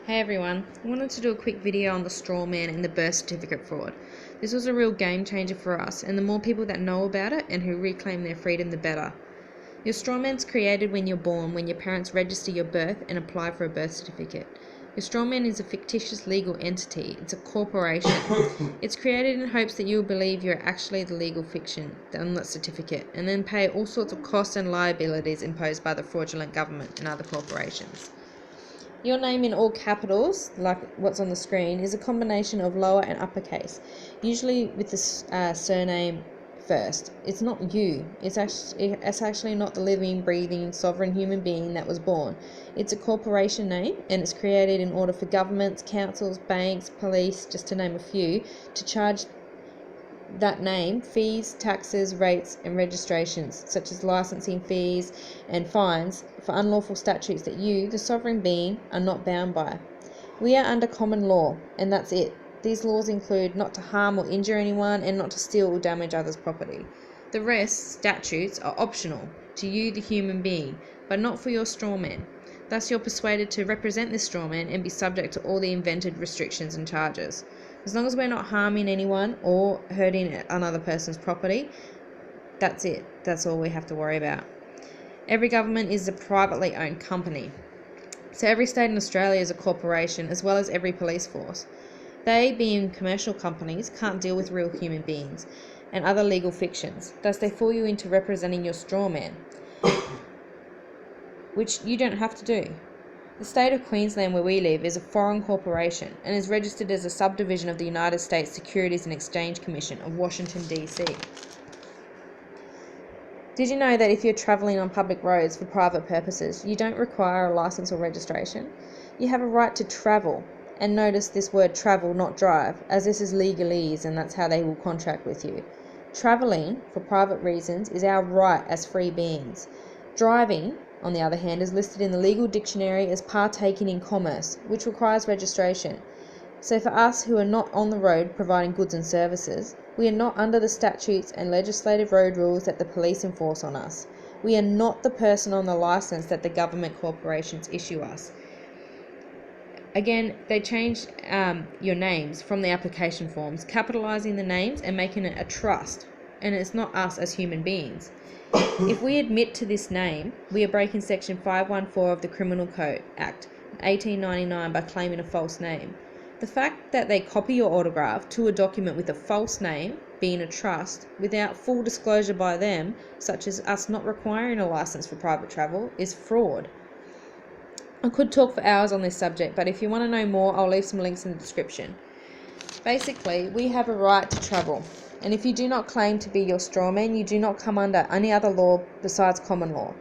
Hey everyone, I wanted to do a quick video on the Strawman and the birth certificate fraud. This was a real game changer for us, and the more people that know about it and who reclaim their freedom, the better. Your strawman's created when you're born, when your parents register your birth and apply for a birth certificate. Your strawman is a fictitious legal entity. It's a corporation. It's created in hopes that you'll believe you're actually the legal fiction on that certificate, and then pay all sorts of costs and liabilities imposed by the fraudulent government and other corporations. Your name in all capitals, like what's on the screen, is a combination of lower and uppercase, usually with the surname first. It's not you. It's actually not the living, breathing, sovereign human being that was born. It's a corporation name, and it's created in order for governments, councils, banks, police, just to name a few, to charge that name fees, taxes, rates, and registrations, such as licensing fees and fines for unlawful statutes that you, the sovereign being, are not bound by. We are under common law, and that's it. These laws include not to harm or injure anyone and not to steal or damage others' property. The rest, statutes, are optional to you, the human being, but not for your strawman. Thus, you're persuaded to represent this strawman and be subject to all the invented restrictions and charges. As long as we're not harming anyone or hurting another person's property, that's it. That's all we have to worry about. Every government is a privately owned company. So every state in Australia is a corporation, as well as every police force. They, being commercial companies, can't deal with real human beings and other legal fictions. Thus, they fool you into representing your strawman, which you don't have to do. The state of Queensland, where we live, is a foreign corporation and is registered as a subdivision of the United States Securities and Exchange Commission of Washington, D.C. Did you know that if you're travelling on public roads for private purposes, you don't require a licence or registration? You have a right to travel, and notice this word travel, not drive, as this is legalese and that's how they will contract with you. Travelling for private reasons is our right as free beings. Driving, on the other hand, is listed in the legal dictionary as partaking in commerce, which requires registration. So for us who are not on the road providing goods and services, we are not under the statutes and legislative road rules that the police enforce on us. We are not the person on the licence that the government corporations issue us. Again, they changed your names from the application forms, capitalising the names and making it a trust, and it's not us as human beings. If we admit to this name, we are breaking Section 514 of the Criminal Code Act 1899 by claiming a false name. The fact that they copy your autograph to a document with a false name, being a trust, without full disclosure by them, such as us not requiring a licence for private travel, is fraud. I could talk for hours on this subject, but if you want to know more, I'll leave some links in the description. Basically, we have a right to travel, and if you do not claim to be your strawman, you do not come under any other law besides common law.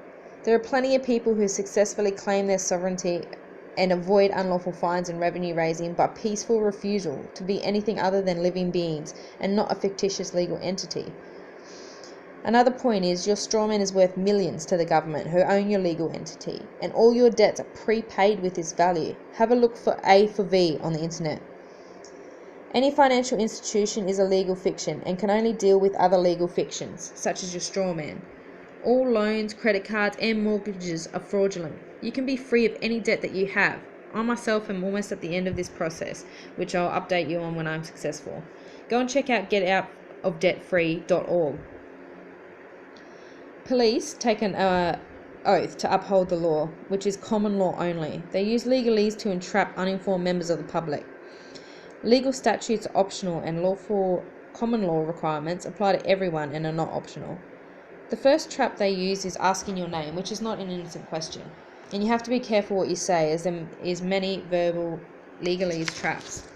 There are plenty of people who successfully claim their sovereignty and avoid unlawful fines and revenue raising by peaceful refusal to be anything other than living beings and not a fictitious legal entity. Another point is your strawman is worth millions to the government who own your legal entity, and all your debts are prepaid with this value. Have a look for A for V on the internet. Any financial institution is a legal fiction and can only deal with other legal fictions, such as your strawman. All loans, credit cards, and mortgages are fraudulent. You can be free of any debt that you have. I myself am almost at the end of this process, which I'll update you on when I'm successful. Go and check out getoutofdebtfree.org. Police take an oath to uphold the law, which is common law only. They use legalese to entrap uninformed members of the public. Legal statutes are optional, and lawful common law requirements apply to everyone and are not optional. The first trap they use is asking your name, which is not an innocent question. And you have to be careful what you say, as there is many verbal legalese traps.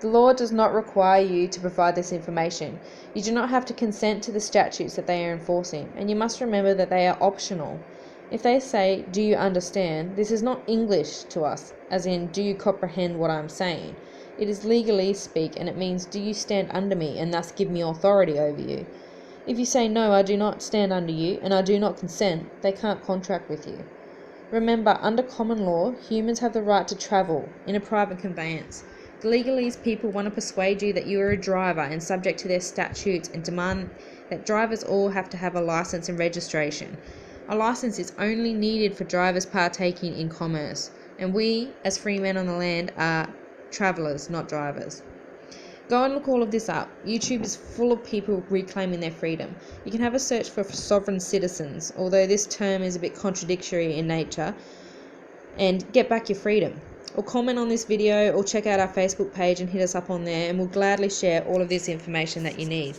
The law does not require you to provide this information. You do not have to consent to the statutes that they are enforcing, and you must remember that they are optional. If they say, "Do you understand?" this is not English to us, as in, "Do you comprehend what I am saying?" It is legalese speak, and it means, "Do you stand under me and thus give me authority over you?" If you say, "No, I do not stand under you, and I do not consent," they can't contract with you. Remember, under common law, humans have the right to travel in a private conveyance. The legalese people want to persuade you that you are a driver and subject to their statutes and demand that drivers all have to have a licence and registration. A licence is only needed for drivers partaking in commerce. and we, as free men on the land, are travellers, not drivers. Go and look all of this up. YouTube is full of people reclaiming their freedom. You can have a search for sovereign citizens, although this term is a bit contradictory in nature, and get back your freedom. Or comment on this video, or check out our Facebook page and hit us up on there, and we'll gladly share all of this information that you need.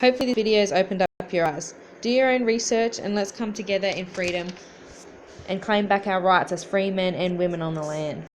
Hopefully this video has opened up your eyes. Do your own research and let's come together in freedom and claim back our rights as free men and women on the land.